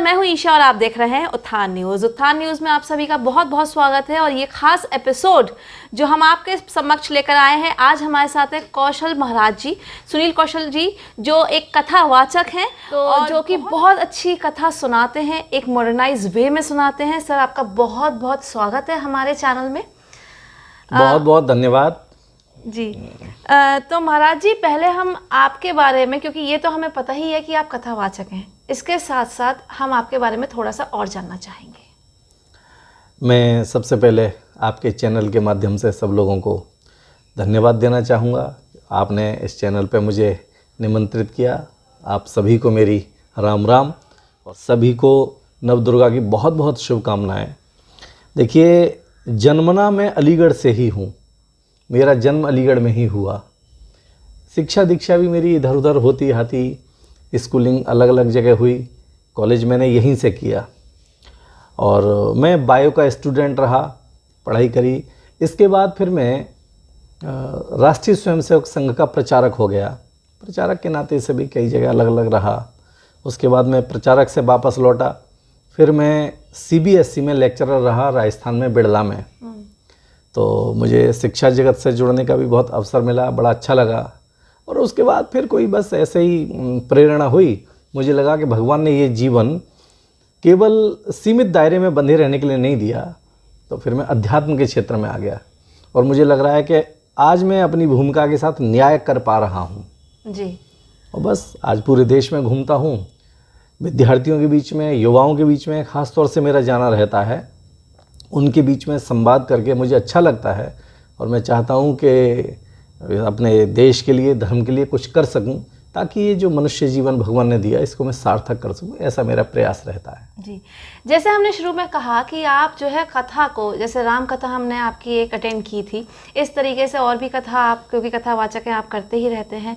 मैं हूं ईशा और आप देख रहे हैं उत्थान न्यूज़। उत्थान न्यूज़ में आप सभी का बहुत बहुत स्वागत है और ये खास एपिसोड जो हम आपके समक्ष लेकर आए हैं, आज हमारे साथ है कौशल महाराज जी, सुनील कौशल जी, जो एक कथावाचक हैं तो जो कि बहुत अच्छी कथा सुनाते हैं, एक मॉडर्नाइज वे में सुनाते हैं। सर, आपका बहुत बहुत स्वागत है हमारे चैनल में। बहुत बहुत धन्यवाद जी। तो महाराज जी, पहले हम आपके बारे में, क्योंकि ये तो हमें पता ही है कि आप कथावाचक हैं, इसके साथ साथ हम आपके बारे में थोड़ा सा और जानना चाहेंगे। मैं सबसे पहले आपके चैनल के माध्यम से सब लोगों को धन्यवाद देना चाहूँगा। आपने इस चैनल पे मुझे निमंत्रित किया। आप सभी को मेरी राम राम और सभी को नवदुर्गा की बहुत बहुत शुभकामनाएं। देखिए, जन्मना मैं अलीगढ़ से ही हूँ, मेरा जन्म अलीगढ़ में ही हुआ। शिक्षा दीक्षा भी मेरी इधर उधर होती आती, स्कूलिंग अलग अलग जगह हुई, कॉलेज मैंने यहीं से किया और मैं बायो का स्टूडेंट रहा, पढ़ाई करी। इसके बाद फिर मैं राष्ट्रीय स्वयंसेवक संघ का प्रचारक हो गया। प्रचारक के नाते से भी कई जगह अलग अलग रहा। उसके बाद मैं प्रचारक से वापस लौटा, फिर मैं CBSE में लेक्चरर रहा राजस्थान में, बिड़ला में। तो मुझे शिक्षा जगत से जुड़ने का भी बहुत अवसर मिला, बड़ा अच्छा लगा। और उसके बाद फिर कोई बस ऐसे ही प्रेरणा हुई, मुझे लगा कि भगवान ने ये जीवन केवल सीमित दायरे में बंधे रहने के लिए नहीं दिया। तो फिर मैं अध्यात्म के क्षेत्र में आ गया और मुझे लग रहा है कि आज मैं अपनी भूमिका के साथ न्याय कर पा रहा हूँ जी। और बस आज पूरे देश में घूमता हूँ, विद्यार्थियों के बीच में, युवाओं के बीच में ख़ास तौर से मेरा जाना रहता है। उनके बीच में संवाद करके मुझे अच्छा लगता है और मैं चाहता हूँ कि अपने देश के लिए, धर्म के लिए कुछ कर सकूँ, ताकि ये जो मनुष्य जीवन भगवान ने दिया इसको मैं सार्थक कर सकूँ। ऐसा मेरा प्रयास रहता है। जी, जैसे हमने शुरू में कहा कि आप जो है कथा को, जैसे राम कथा हमने आपकी एक अटेंड की थी, इस तरीके से और भी कथा आप, क्योंकि कथावाचक हैं, आप करते ही रहते हैं।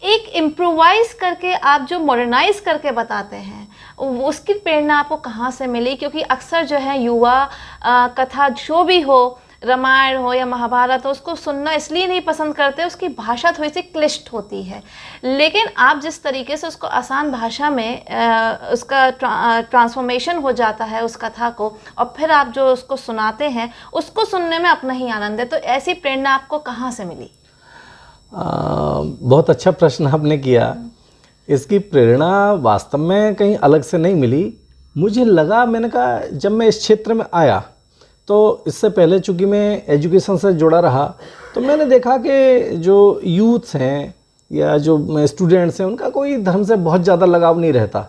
एक इम्प्रोवाइज करके आप जो मॉडर्नाइज करके बताते हैं, उसकी प्रेरणा आपको कहाँ से मिली? क्योंकि अक्सर जो है युवा कथा जो भी हो, रामायण हो या महाभारत हो, उसको सुनना इसलिए नहीं पसंद करते, उसकी भाषा थोड़ी सी क्लिष्ट होती है। लेकिन आप जिस तरीके से उसको आसान भाषा में उसका ट्रांसफॉर्मेशन हो जाता है उस कथा को, और फिर आप जो उसको सुनाते हैं, उसको सुनने में अपना ही आनंद है। तो ऐसी प्रेरणा आपको कहाँ से मिली? बहुत अच्छा प्रश्न आपने किया। इसकी प्रेरणा वास्तव में कहीं अलग से नहीं मिली। मुझे लगा, मैंने कहा, जब मैं इस क्षेत्र में आया तो इससे पहले चूँकि मैं एजुकेशन से जुड़ा रहा, तो मैंने देखा कि जो यूथ्स हैं या जो स्टूडेंट्स हैं, उनका कोई धर्म से बहुत ज़्यादा लगाव नहीं रहता।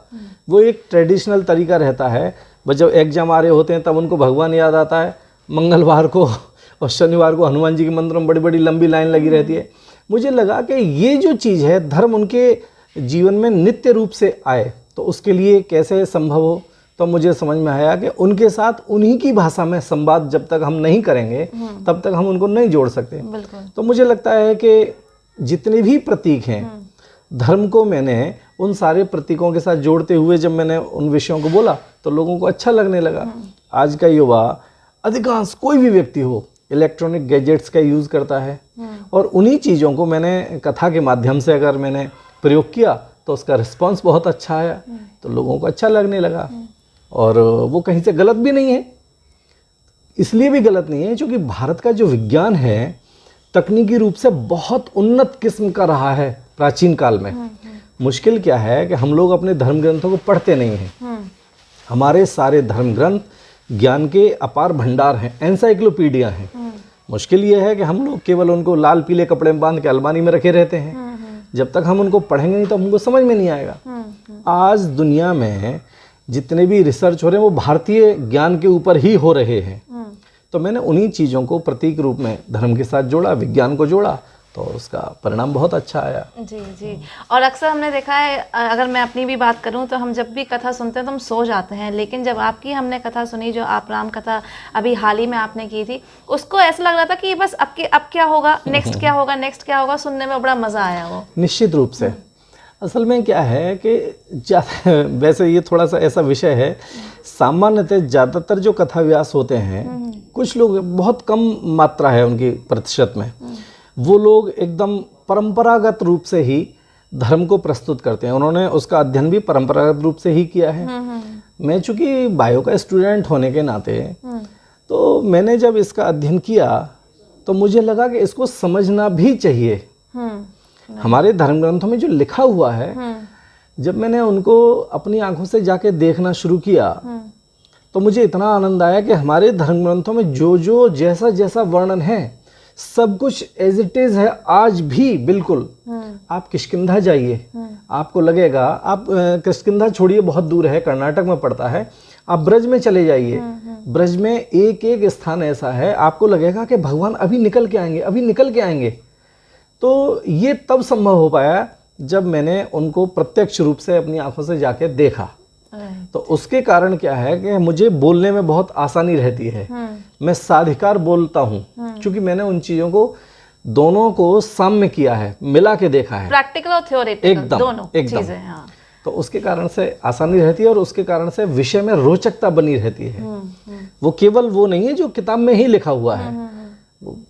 वो एक ट्रेडिशनल तरीका रहता है। बस जब एग्जाम आ रहे होते हैं तब उनको भगवान याद आता है, मंगलवार को और शनिवार को हनुमान जी के मंदिरों में बड़ी बड़ी लंबी लाइन लगी रहती है। मुझे लगा कि ये जो चीज़ है, धर्म उनके जीवन में नित्य रूप से आए तो उसके लिए कैसे संभव हो। तो मुझे समझ में आया कि उनके साथ उन्हीं की भाषा में संवाद जब तक हम नहीं करेंगे तब तक हम उनको नहीं जोड़ सकते। तो मुझे लगता है कि जितने भी प्रतीक हैं, धर्म को मैंने उन सारे प्रतीकों के साथ जोड़ते हुए जब मैंने उन विषयों को बोला तो लोगों को अच्छा लगने लगा। आज का युवा, अधिकांश कोई भी व्यक्ति हो, इलेक्ट्रॉनिक गैजेट्स का यूज़ करता है और उन्हीं चीज़ों को मैंने कथा के माध्यम से अगर मैंने प्रयोग किया तो उसका रिस्पॉन्स बहुत अच्छा आया, तो लोगों को अच्छा लगने लगा। और वो कहीं से गलत भी नहीं है। इसलिए भी गलत नहीं है क्योंकि भारत का जो विज्ञान है तकनीकी रूप से बहुत उन्नत किस्म का रहा है प्राचीन काल में। मुश्किल क्या है कि हम लोग अपने धर्म ग्रंथों को पढ़ते नहीं हैं। हमारे सारे धर्म ग्रंथ ज्ञान के अपार भंडार हैं, एनसाइक्लोपीडिया हैं। मुश्किल ये है कि हम लोग केवल उनको लाल पीले कपड़े में बांध के अलमारी में रखे रहते हैं। जब तक हम उनको पढ़ेंगे नहीं तो हमको समझ में नहीं आएगा। आज दुनिया में जितने भी रिसर्च हो रहे हैं वो भारतीय ज्ञान के ऊपर ही हो रहे हैं। तो मैंने उन्हीं चीज़ों को प्रतीक रूप में धर्म के साथ जोड़ा, विज्ञान को जोड़ा, तो उसका परिणाम बहुत अच्छा आया। जी जी। और अक्सर हमने देखा है, अगर मैं अपनी भी बात करूं तो हम जब भी कथा सुनते हैं तो हम सो जाते हैं, लेकिन जब आपकी हमने कथा सुनी, जो आप राम कथा अभी हाल ही में आपने की थी, उसको ऐसा लग रहा था कि बस अब क्या होगा, नेक्स्ट क्या होगा, नेक्स्ट क्या होगा, सुनने में बड़ा मज़ा आया वो। निश्चित रूप से। असल में क्या है कि वैसे ये थोड़ा सा ऐसा विषय है, सामान्यतः ज़्यादातर जो कथा व्यास होते हैं, कुछ लोग, बहुत कम मात्रा है उनकी प्रतिशत में, वो लोग एकदम परंपरागत रूप से ही धर्म को प्रस्तुत करते हैं। उन्होंने उसका अध्ययन भी परंपरागत रूप से ही किया है। मैं चूँकि बायो का स्टूडेंट होने के नाते तो मैंने जब इसका अध्ययन किया तो मुझे लगा कि इसको समझना भी चाहिए। हमारे धर्म ग्रंथों में जो लिखा हुआ है, जब मैंने उनको अपनी आंखों से जाके देखना शुरू किया तो मुझे इतना आनंद आया कि हमारे धर्म ग्रंथों में जो जो जैसा जैसा वर्णन है सब कुछ एज इट इज है आज भी। बिल्कुल आप किष्किंधा जाइए, आपको लगेगा, आप किष्किंधा छोड़िए, बहुत दूर है, कर्नाटक में पड़ता है। आप ब्रज में चले जाइए, ब्रज में एक एक स्थान ऐसा है आपको लगेगा कि भगवान अभी निकल के आएंगे, अभी निकल के आएंगे। तो ये तब संभव हो पाया जब मैंने उनको प्रत्यक्ष रूप से अपनी आंखों से जाके देखा। तो उसके कारण क्या है कि मुझे बोलने में बहुत आसानी रहती है। मैं साधिकार बोलता हूँ क्योंकि मैंने उन चीजों को दोनों को साम्य किया है, मिला के देखा है, प्रैक्टिकल और थ्योरेटिकल दोनों चीजें। हाँ। तो उसके कारण से आसानी रहती है और उसके कारण से विषय में रोचकता बनी रहती है। वो केवल वो नहीं है जो किताब में ही लिखा हुआ है,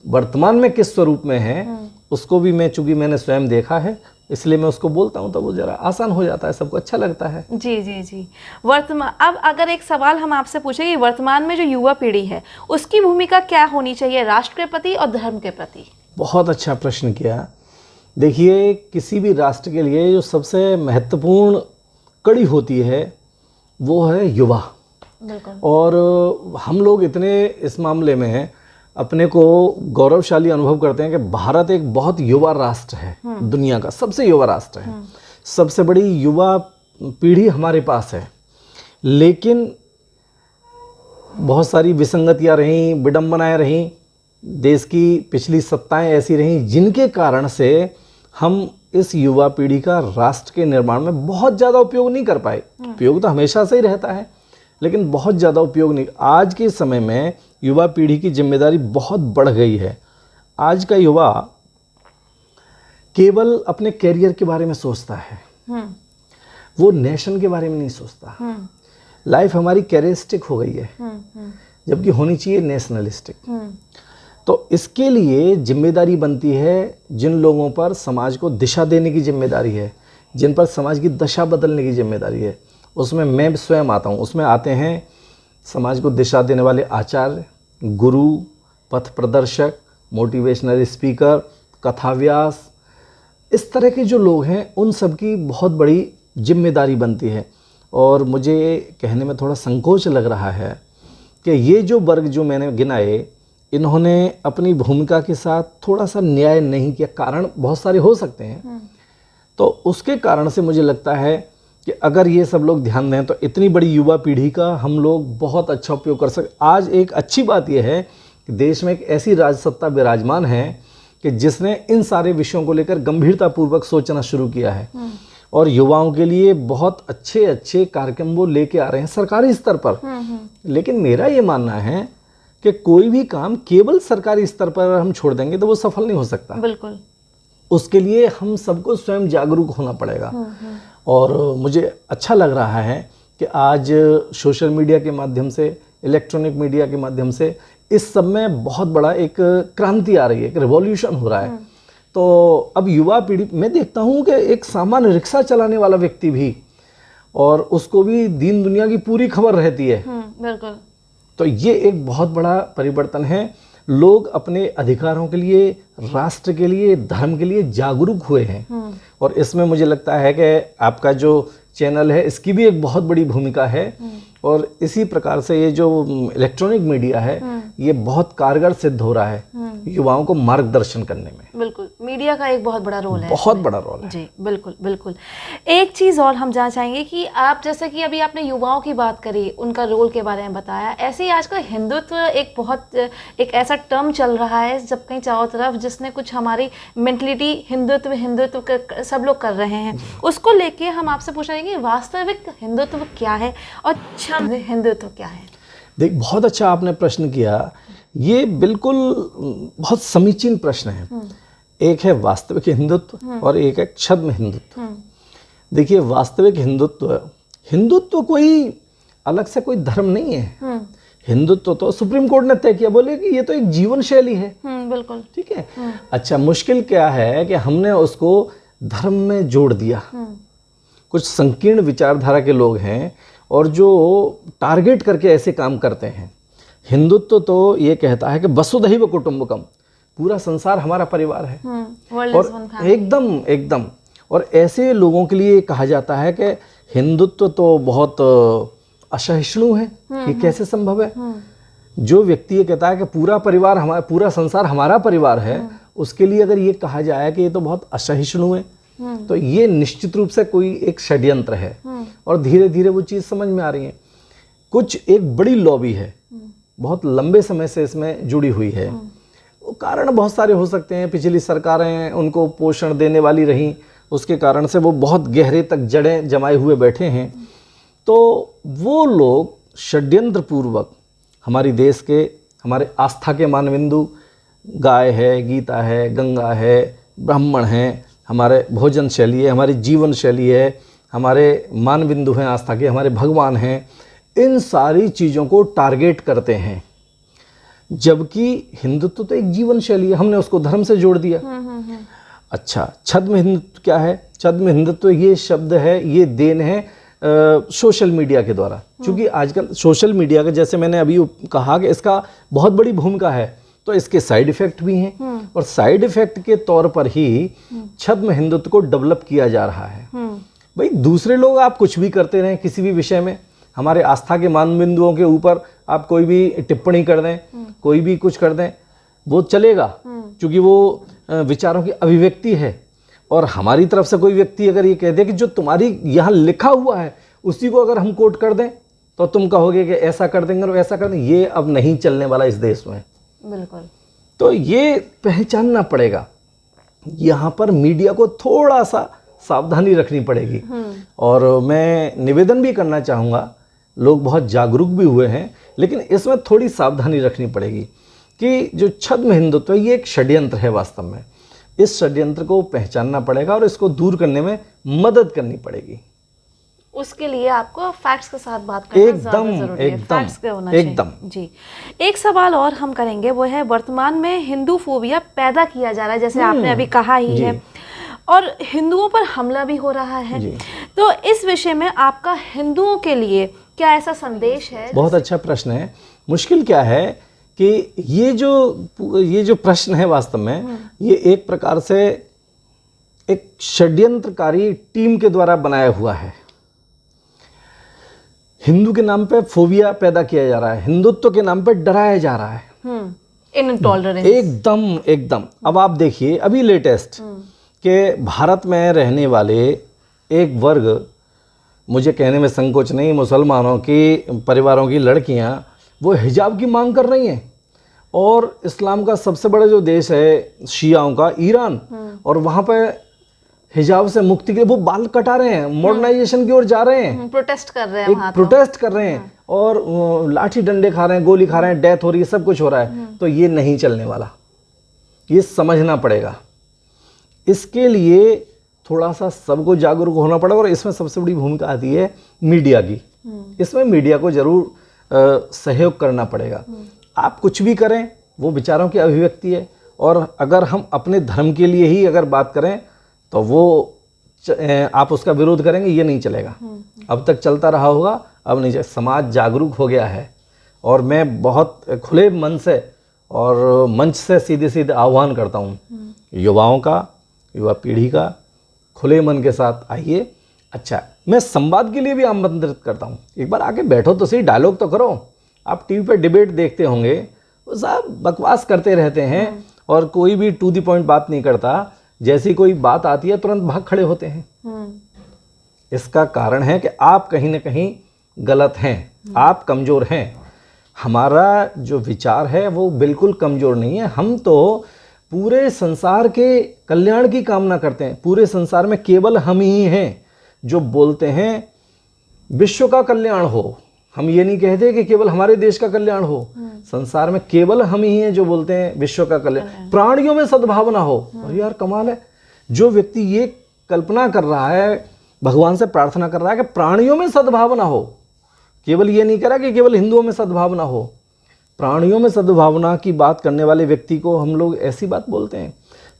वर्तमान में किस स्वरूप में है उसको भी मैं, चूंकि मैंने स्वयं देखा है इसलिए मैं उसको बोलता हूँ, तो वो जरा आसान हो जाता है, सबको अच्छा लगता है। जी जी जी। वर्तमान, अब अगर एक सवाल हम आपसे पूछे कि वर्तमान में जो युवा पीढ़ी है उसकी भूमिका क्या होनी चाहिए राष्ट्र के प्रति और धर्म के प्रति? बहुत अच्छा प्रश्न किया। देखिए, किसी भी राष्ट्र के लिए जो सबसे महत्वपूर्ण कड़ी होती है वो है युवा। बिल्कुल। और हम लोग इतने इस मामले में अपने को गौरवशाली अनुभव करते हैं कि भारत एक बहुत युवा राष्ट्र है, दुनिया का सबसे युवा राष्ट्र है, सबसे बड़ी युवा पीढ़ी हमारे पास है। लेकिन बहुत सारी विसंगतियां रहीं, विडंबनाएं रहीं, देश की पिछली सत्ताएं ऐसी रहीं जिनके कारण से हम इस युवा पीढ़ी का राष्ट्र के निर्माण में बहुत ज़्यादा उपयोग नहीं कर पाए। उपयोग तो हमेशा से ही रहता है लेकिन बहुत ज़्यादा उपयोग नहीं। आज के समय में युवा पीढ़ी की जिम्मेदारी बहुत बढ़ गई है। आज का युवा केवल अपने कैरियर के बारे में सोचता है, वो नेशन के बारे में नहीं सोचता। लाइफ हमारी कैरियरिस्टिक हो गई है जबकि होनी चाहिए नेशनलिस्टिक। तो इसके लिए जिम्मेदारी बनती है जिन लोगों पर समाज को दिशा देने की जिम्मेदारी है, जिन पर समाज की दशा बदलने की जिम्मेदारी है, उसमें मैं स्वयं आता हूँ। उसमें आते हैं समाज को दिशा देने वाले आचार्य, गुरु, पथ प्रदर्शक, मोटिवेशनल स्पीकर, कथाव्यास, इस तरह के जो लोग हैं उन सब की बहुत बड़ी जिम्मेदारी बनती है। और मुझे कहने में थोड़ा संकोच लग रहा है कि ये जो वर्ग जो मैंने गिनाए, इन्होंने अपनी भूमिका के साथ थोड़ा सा न्याय नहीं किया। कारण बहुत सारे हो सकते हैं, तो उसके कारण से मुझे लगता है कि अगर ये सब लोग ध्यान दें तो इतनी बड़ी युवा पीढ़ी का हम लोग बहुत अच्छा उपयोग कर सकते। आज एक अच्छी बात यह है कि देश में एक ऐसी राजसत्ता विराजमान है कि जिसने इन सारे विषयों को लेकर गंभीरतापूर्वक सोचना शुरू किया है और युवाओं के लिए बहुत अच्छे अच्छे कार्यक्रम वो लेके आ रहे हैं सरकारी स्तर पर। लेकिन मेरा ये मानना है कि कोई भी काम केवल सरकारी स्तर पर हम छोड़ देंगे तो वो सफल नहीं हो सकता। बिल्कुल। उसके लिए हम सबको स्वयं जागरूक होना पड़ेगा। और मुझे अच्छा लग रहा है कि आज सोशल मीडिया के माध्यम से, इलेक्ट्रॉनिक मीडिया के माध्यम से इस सब में बहुत बड़ा एक क्रांति आ रही है, एक रिवॉल्यूशन हो रहा है। तो अब युवा पीढ़ी, मैं देखता हूँ कि एक सामान्य रिक्शा चलाने वाला व्यक्ति भी, और उसको भी दीन दुनिया की पूरी खबर रहती है। बिल्कुल। तो ये एक बहुत बड़ा परिवर्तन है। लोग अपने अधिकारों के लिए, राष्ट्र के लिए, धर्म के लिए जागरूक हुए हैं। और इसमें मुझे लगता है कि आपका जो चैनल है इसकी भी एक बहुत बड़ी भूमिका है। और इसी प्रकार से ये जो इलेक्ट्रॉनिक मीडिया है ये बहुत कारगर सिद्ध हो रहा है युवाओं को मार्गदर्शन करने में। बिल्कुल, मीडिया का एक बहुत बड़ा रोल है, बहुत बड़ा रोल है। जी बिल्कुल बिल्कुल। एक चीज़ और हम जानना चाहेंगे कि आप, जैसे कि अभी आपने युवाओं की बात करी, उनका रोल के बारे में बताया, ऐसे ही आजकल हिंदुत्व एक ऐसा टर्म चल रहा है जब कहीं चारों तरफ, जिसने कुछ हमारी मेंटलिटी हिंदुत्व सब लोग कर रहे हैं, उसको लेके हम आपसे पूछेंगे वास्तविक हिंदुत्व क्या है और क्षण हिंदुत्व क्या है? देख, बहुत अच्छा आपने प्रश्न किया। ये बिल्कुल बहुत समीचीन प्रश्न है। एक है वास्तविक हिंदुत्व और एक है छद्म हिंदुत्व। देखिए, वास्तविक हिंदुत्व कोई अलग से कोई धर्म नहीं है। हिंदुत्व तो सुप्रीम कोर्ट ने तय किया, बोले कि ये तो एक जीवन शैली है। बिल्कुल ठीक है। अच्छा, मुश्किल क्या है कि हमने उसको धर्म में जोड़ दिया। कुछ संकीर्ण विचारधारा के लोग हैं और जो टारगेट करके ऐसे काम करते हैं। हिंदुत्व तो ये कहता है कि वसुधैव कुटुंबकम, पूरा संसार हमारा परिवार है। वर्ल्ड इज वन और एकदम एकदम, और ऐसे लोगों के लिए कहा जाता है कि हिंदुत्व तो बहुत असहिष्णु है। ये कैसे संभव है? जो व्यक्ति ये कहता है कि पूरा परिवार हमारा, पूरा संसार हमारा परिवार है, उसके लिए अगर ये कहा जाए कि ये तो बहुत असहिष्णु है, तो ये निश्चित रूप से कोई एक षड्यंत्र है। और धीरे धीरे वो चीज़ समझ में आ रही है। कुछ एक बड़ी लॉबी है, बहुत लंबे समय से इसमें जुड़ी हुई है। वो कारण बहुत सारे हो सकते हैं। पिछली सरकारें उनको पोषण देने वाली रहीं, उसके कारण से वो बहुत गहरे तक जड़ें जमाए हुए बैठे हैं। तो वो लोग षड्यंत्र पूर्वक हमारी देश के, हमारे आस्था के मानबिंदु, गाय है, गीता है, गंगा है, ब्राह्मण हैं, हमारे भोजन शैली है, हमारी जीवन शैली है, हमारे मानबिंदु हैं आस्था के, हमारे भगवान हैं, इन सारी चीज़ों को टारगेट करते हैं। जबकि हिंदुत्व तो एक जीवन शैली है, हमने उसको धर्म से जोड़ दिया। अच्छा, छद्म हिंदुत्व क्या है? छद्म हिंदुत्व ये शब्द है, ये देन है सोशल मीडिया के द्वारा। क्योंकि आजकल सोशल मीडिया का, जैसे मैंने अभी कहा कि इसका बहुत बड़ी भूमिका है, तो इसके साइड इफ़ेक्ट भी हैं। और साइड इफ़ेक्ट के तौर पर ही छद्म हिंदुत्व को डेवलप किया जा रहा है। भाई, दूसरे लोग आप कुछ भी करते रहें किसी भी विषय में, हमारे आस्था के मानबिंदुओं के ऊपर आप कोई भी टिप्पणी कर दें, कोई भी कुछ कर दें, वो चलेगा, क्योंकि वो विचारों की अभिव्यक्ति है। और हमारी तरफ से कोई व्यक्ति अगर ये कह दे कि जो तुम्हारी यहाँ लिखा हुआ है उसी को अगर हम कोट कर दें, तो तुम कहोगे कि ऐसा कर देंगे और ऐसा कर देंगे, ये अब नहीं चलने वाला इस देश में। बिल्कुल। तो ये पहचानना पड़ेगा। यहाँ पर मीडिया को थोड़ा सा सावधानी रखनी पड़ेगी। और मैं निवेदन भी करना चाहूँगा, लोग बहुत जागरूक भी हुए हैं, लेकिन इसमें थोड़ी सावधानी रखनी पड़ेगी कि जो छद्म हिंदुत्व है ये एक षड्यंत्र है वास्तव में। इस षड्यंत्र को पहचानना पड़ेगा और इसको दूर करने में मदद करनी पड़ेगी। उसके लिए आपको फैक्ट्स के साथ बात करना ज़्यादा ज़रूरी है। फैक्ट्स के होना चाहिए। एकदम जी। एक सवाल और हम करेंगे, वो है वर्तमान में हिंदू फोबिया पैदा किया जा रहा है, जैसे आपने अभी कहा ही है, और हिंदुओं पर हमला भी हो रहा है। तो इस विषय में आपका हिंदुओं के लिए क्या ऐसा संदेश है? बहुत अच्छा प्रश्न है। मुश्किल क्या है कि ये जो प्रश्न है वास्तव में, ये एक प्रकार से एक षड्यंत्रकारी टीम के द्वारा बनाया हुआ है। हिंदू के नाम पे फोबिया पैदा किया जा रहा है, हिंदुत्व के नाम पे डराया जा रहा है। इनटॉलरेंस। एकदम। अब आप देखिए, अभी लेटेस्ट कि भारत में रहने वाले एक वर्ग, मुझे कहने में संकोच नहीं, मुसलमानों की परिवारों की लड़कियां वो हिजाब की मांग कर रही हैं। और इस्लाम का सबसे बड़ा जो देश है शियाओं का, ईरान, और वहाँ पे हिजाब से मुक्ति के लिए वो बाल कटा रहे हैं, मॉडर्नाइजेशन की ओर जा रहे हैं, प्रोटेस्ट कर रहे हैं, प्रोटेस्ट कर रहे हैं, और लाठी डंडे खा रहे हैं, गोली खा रहे हैं, डेथ हो रही है, सब कुछ हो रहा है। तो ये नहीं चलने वाला, ये समझना पड़ेगा। इसके लिए थोड़ा सा सबको जागरूक होना पड़ेगा। और इसमें सबसे बड़ी भूमिका आती है मीडिया की। इसमें मीडिया को जरूर सहयोग करना पड़ेगा। आप कुछ भी करें, वो विचारों की अभिव्यक्ति है, और अगर हम अपने धर्म के लिए ही अगर बात करें तो वो आप उसका विरोध करेंगे, ये नहीं चलेगा। अब तक चलता रहा होगा, अब नहीं चलेगा। समाज जागरूक हो गया है, और मैं बहुत खुले मन से और मंच से सीधे सीधे आह्वान करता हूँ युवाओं का, युवा पीढ़ी का, खुले मन के साथ आइए। अच्छा, मैं संवाद के लिए भी आमंत्रित करता हूँ, एक बार आके बैठो तो सही, डायलॉग तो करो। आप टीवी पे डिबेट देखते होंगे, वो सब बकवास करते रहते हैं और कोई भी टू द पॉइंट बात नहीं करता। जैसी कोई बात आती है तुरंत भाग खड़े होते हैं। इसका कारण है कि आप कहीं ना कहीं गलत हैं, आप कमज़ोर हैं। हमारा जो विचार है वो बिल्कुल कमज़ोर नहीं है। हम तो पूरे संसार के कल्याण की कामना करते हैं। पूरे संसार में केवल हम ही हैं जो बोलते हैं विश्व का कल्याण हो। हम ये नहीं कहते कि केवल हमारे देश का कल्याण हो। संसार में केवल हम ही हैं जो बोलते हैं विश्व का कल्याण, प्राणियों में सद्भावना हो। और यार कमाल है, जो व्यक्ति ये कल्पना कर रहा है, भगवान से प्रार्थना कर रहा है कि प्राणियों में सद्भावना हो, केवल ये नहीं कह रहा कि केवल हिंदुओं में सद्भावना हो, प्राणियों में सद्भावना की बात करने वाले व्यक्ति को हम लोग ऐसी बात बोलते हैं।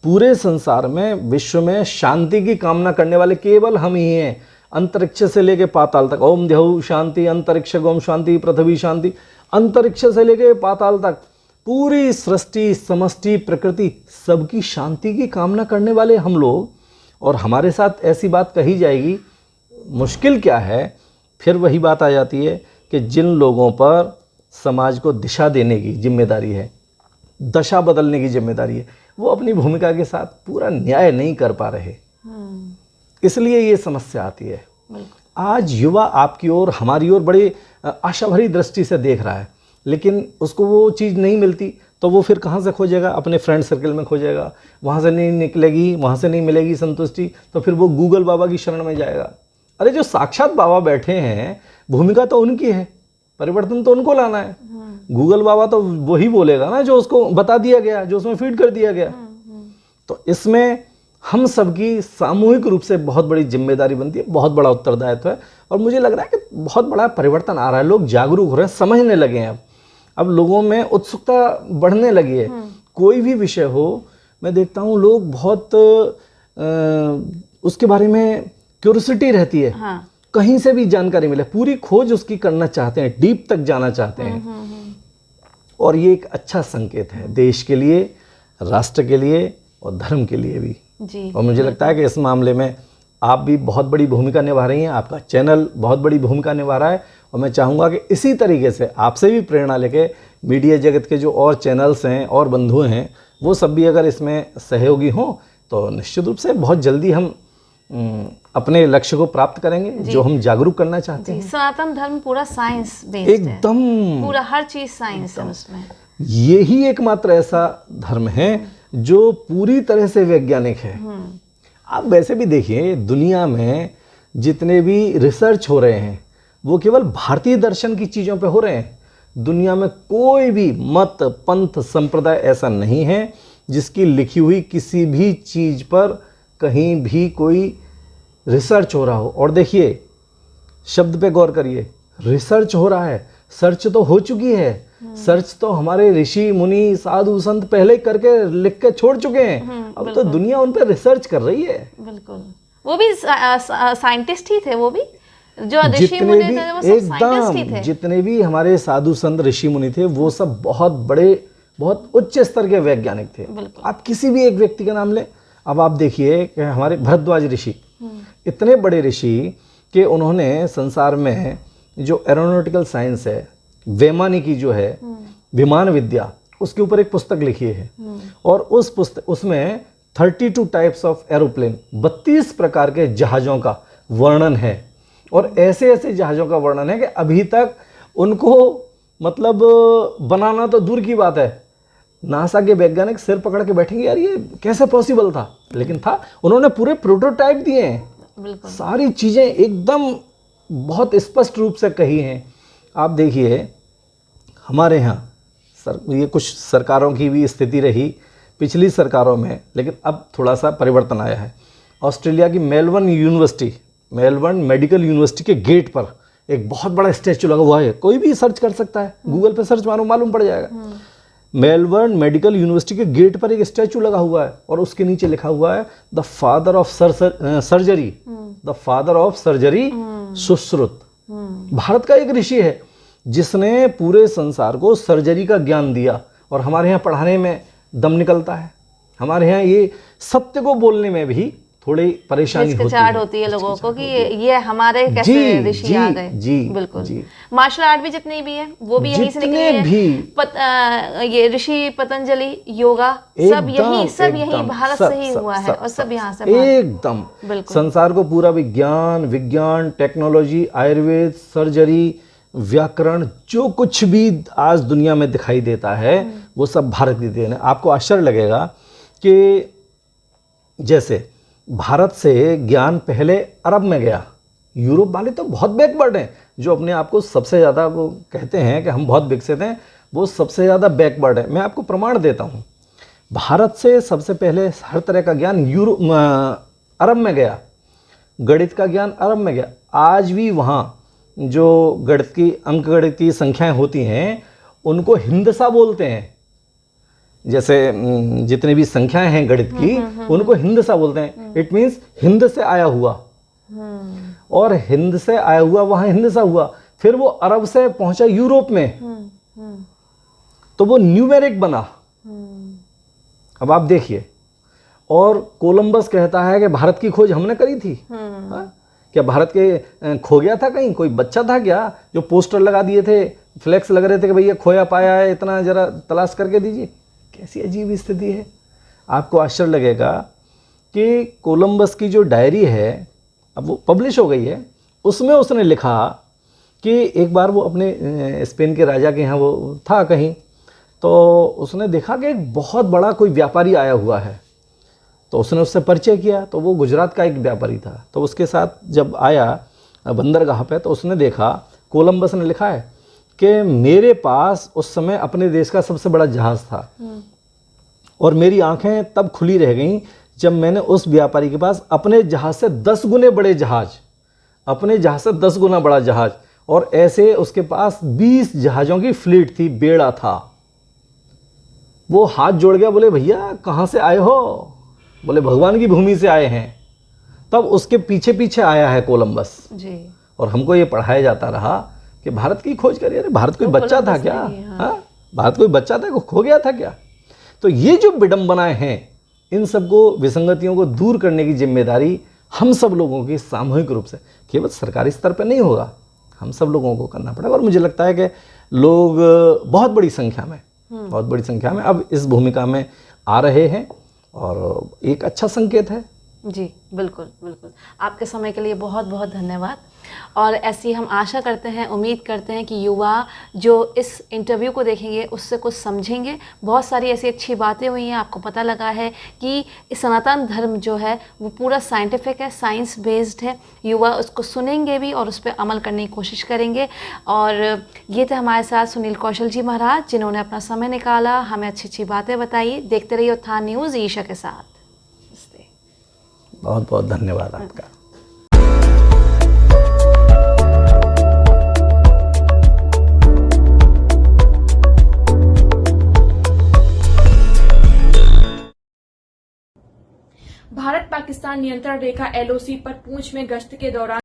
पूरे संसार में, विश्व में शांति की कामना करने वाले केवल हम ही हैं। अंतरिक्ष से लेके पाताल तक, ओम द्यौ शांति अंतरिक्ष गोम शांति पृथ्वी शांति, अंतरिक्ष से लेके पाताल तक पूरी सृष्टि समष्टि प्रकृति सबकी शांति की कामना करने वाले हम लोग, और हमारे साथ ऐसी बात कही जाएगी। मुश्किल क्या है, फिर वही बात आ जाती है कि जिन लोगों पर समाज को दिशा देने की जिम्मेदारी है, दशा बदलने की जिम्मेदारी है, वो अपनी भूमिका के साथ पूरा न्याय नहीं कर पा रहे, इसलिए ये समस्या आती है। आज युवा आपकी ओर हमारी ओर बड़ी आशा भरी दृष्टि से देख रहा है, लेकिन उसको वो चीज़ नहीं मिलती तो वो फिर कहाँ से खोजेगा? अपने फ्रेंड सर्कल में खोजेगा, वहाँ से नहीं निकलेगी, वहाँ से नहीं मिलेगी संतुष्टि, तो फिर वो गूगल बाबा की शरण में जाएगा। अरे जो साक्षात बाबा बैठे हैं, भूमिका तो उनकी है, परिवर्तन तो उनको लाना है। गूगल बाबा तो वही बोलेगा ना जो उसको बता दिया गया, जो उसमें फीड कर दिया गया। तो इसमें हम सबकी सामूहिक रूप से बहुत बड़ी जिम्मेदारी बनती है, बहुत बड़ा उत्तरदायित्व है, और मुझे लग रहा है कि बहुत बड़ा परिवर्तन आ रहा है। लोग जागरूक हो रहे हैं, समझने लगे हैं। अब लोगों में उत्सुकता बढ़ने लगी है। कोई भी विषय हो, मैं देखता हूँ लोग बहुत उसके बारे में क्यूरियोसिटी रहती है। हाँ। कहीं से भी जानकारी मिले, पूरी खोज उसकी करना चाहते हैं, डीप तक जाना चाहते हैं। और ये एक अच्छा संकेत है देश के लिए, राष्ट्र के लिए और धर्म के लिए भी जी। और मुझे लगता है कि इस मामले में आप भी बहुत बड़ी भूमिका निभा रही हैं, आपका चैनल बहुत बड़ी भूमिका निभा रहा है, और मैं चाहूँगा कि इसी तरीके से आपसे भी प्रेरणा लेके मीडिया जगत के जो और चैनल्स हैं और बंधु हैं, वो सब भी अगर इसमें सहयोगी हों तो निश्चित रूप से बहुत जल्दी हम अपने लक्ष्य को प्राप्त करेंगे जो हम जागरूक करना चाहते हैं। सनातन धर्म पूरा साइंस बेस्ड है, एकदम पूरा हर चीज साइंस है उसमें। यही एकमात्र ऐसा धर्म है जो पूरी तरह से वैज्ञानिक है। आप वैसे भी देखिए, दुनिया में जितने भी रिसर्च हो रहे हैं वो केवल भारतीय दर्शन की चीज़ों पे हो रहे हैं। दुनिया में कोई भी मत पंथ संप्रदाय ऐसा नहीं है जिसकी लिखी हुई किसी भी चीज़ पर कहीं भी कोई रिसर्च हो रहा हो। और देखिए, शब्द पे गौर करिए, रिसर्च हो रहा है, सर्च तो हो चुकी है। सर्च तो हमारे ऋषि मुनि साधु संत पहले करके लिख के छोड़ चुके हैं। अब तो दुनिया उन पर रिसर्च कर रही है। बिल्कुल, वो भी साइंटिस्ट ही थे, वो भी जो ऋषि मुनि थे वो सब साइंटिस्ट ही थे। जितने भी हमारे साधु संत ऋषि मुनि थे वो सब बहुत बड़े, बहुत उच्च स्तर के वैज्ञानिक थे। आप किसी भी एक व्यक्ति का नाम लें। अब आप देखिए कि हमारे भरद्वाज ऋषि, इतने बड़े ऋषि कि उन्होंने संसार में जो एरोनॉटिकल साइंस है, वैमानिकी जो है, विमान विद्या, उसके ऊपर एक पुस्तक लिखी है। और उस पुस्तक उसमें 32 टाइप्स ऑफ एरोप्लेन, 32 प्रकार के जहाज़ों का वर्णन है। और ऐसे ऐसे जहाज़ों का वर्णन है कि अभी तक उनको मतलब बनाना तो दूर की बात है, नासा के वैज्ञानिक सिर पकड़ के बैठेंगे, यार ये कैसे पॉसिबल था, लेकिन था। उन्होंने पूरे प्रोटोटाइप दिए हैं, सारी चीज़ें एकदम बहुत स्पष्ट रूप से कही हैं। आप देखिए, हमारे यहाँ ये कुछ सरकारों की भी स्थिति रही पिछली सरकारों में, लेकिन अब थोड़ा सा परिवर्तन आया है। ऑस्ट्रेलिया की मेलबर्न मेडिकल यूनिवर्सिटी के गेट पर एक बहुत बड़ा स्टैचू लगा हुआ है। कोई भी सर्च कर सकता है, गूगल पे सर्च मारो, मालूम पड़ जाएगा। मेलबर्न मेडिकल यूनिवर्सिटी के गेट पर एक स्टैचू लगा हुआ है और उसके नीचे लिखा हुआ है the father of surgery, the father of surgery Sushruta. Bharat का एक ऋषि है जिसने पूरे संसार को सर्जरी का ज्ञान दिया। और हमारे यहाँ पढ़ाने में दम निकलता है, हमारे यहाँ ये सत्य को बोलने में भी थोड़ी परेशानी होती है लोगों को कि ये हमारे कैसे ऋषि आ गए। बिल्कुल, मार्शल आर्ट भी जितनी भी है वो भी यहीं से निकली है। ये ऋषि पतंजलि, योगा, सब यही भारत से ही हुआ है और सब यहाँ से एकदम संसार को पूरा विज्ञान, टेक्नोलॉजी, आयुर्वेद, सर्जरी, व्याकरण, जो कुछ भी आज दुनिया में दिखाई देता है वो सब भारत की देन है। आपको आश्चर्य लगेगा कि जैसे भारत से ज्ञान पहले अरब में गया। यूरोप वाले तो बहुत बैकवर्ड हैं, जो अपने आप को सबसे ज़्यादा वो कहते हैं कि हम बहुत विकसित हैं, वो सबसे ज़्यादा बैकवर्ड है। मैं आपको प्रमाण देता हूँ, भारत से सबसे पहले हर तरह का ज्ञान अरब में गया, गणित का ज्ञान अरब में गया। आज भी वहाँ जो अंकगणितीय संख्याएं होती हैं उनको हिंदसा बोलते हैं। जैसे जितने भी संख्याएं हैं गणित की उनको हिंदसा बोलते हैं। इट मीन्स हिंद से आया हुआ, और हिंद से आया हुआ वहां हिंद सा हुआ, फिर वो अरब से पहुंचा यूरोप में, तो वो न्यूमेरिक बना। अब आप देखिए, और कोलंबस कहता है कि भारत की खोज हमने करी थी। क्या भारत के खो गया था कहीं? कोई बच्चा था क्या जो पोस्टर लगा दिए थे, फ्लैक्स लग रहे थे कि भैया खोया पाया है, इतना जरा तलाश करके दीजिए? कैसी अजीब स्थिति है। आपको आश्चर्य लगेगा कि कोलंबस की जो डायरी है, अब वो पब्लिश हो गई है, उसमें उसने लिखा कि एक बार वो अपने स्पेन के राजा के यहाँ वो था कहीं, तो उसने देखा कि एक बहुत बड़ा कोई व्यापारी आया हुआ है, तो उसने उससे परिचय किया। तो वो गुजरात का एक व्यापारी था, तो उसके साथ जब आया बंदरगाह पे, तो उसने देखा, कोलंबस ने लिखा है कि मेरे पास उस समय अपने देश का सबसे बड़ा जहाज़ था, और मेरी आंखें तब खुली रह गईं जब मैंने उस व्यापारी के पास अपने जहाज़ से 10 गुने बड़े जहाज़, अपने जहाज़ से 10 गुना बड़ा जहाज़, और ऐसे उसके पास 20 जहाज़ों की फ्लीट थी, बेड़ा था। वो हाथ जोड़ गया, बोले भैया कहाँ से आए हो? बोले भगवान की भूमि से आए हैं। तब उसके पीछे पीछे आया है कोलंबस जी। और हमको ये पढ़ाया जाता रहा कि भारत की खोज करिए। अरे भारत कोई बच्चा था क्या? हाँ, भारत कोई बच्चा था, खो गया था क्या? तो ये जो विडंबनाएं हैं, इन सबको, विसंगतियों को दूर करने की जिम्मेदारी हम सब लोगों की सामूहिक रूप से, केवल सरकारी स्तर पर नहीं होगा, हम सब लोगों को करना पड़ेगा। और मुझे लगता है कि लोग बहुत बड़ी संख्या में अब इस भूमिका में आ रहे हैं, और एक अच्छा संकेत है। जी बिल्कुल बिल्कुल। आपके समय के लिए बहुत बहुत धन्यवाद। और ऐसी हम आशा करते हैं, उम्मीद करते हैं कि युवा जो इस इंटरव्यू को देखेंगे उससे कुछ समझेंगे। बहुत सारी ऐसी अच्छी बातें हुई हैं, आपको पता लगा है कि सनातन धर्म जो है वो पूरा साइंटिफिक है, साइंस बेस्ड है। युवा उसको सुनेंगे भी और उस पर अमल करने की कोशिश करेंगे। और ये थे हमारे साथ सुनील कौशल जी महाराज, जिन्होंने अपना समय निकाला, हमें अच्छी अच्छी बातें बताई। देखते रहिए उत्थान न्यूज़ ईशा के साथ। बहुत बहुत धन्यवाद आपका। भारत पाकिस्तान नियंत्रण रेखा LOC पर पूंछ में गश्त के दौरान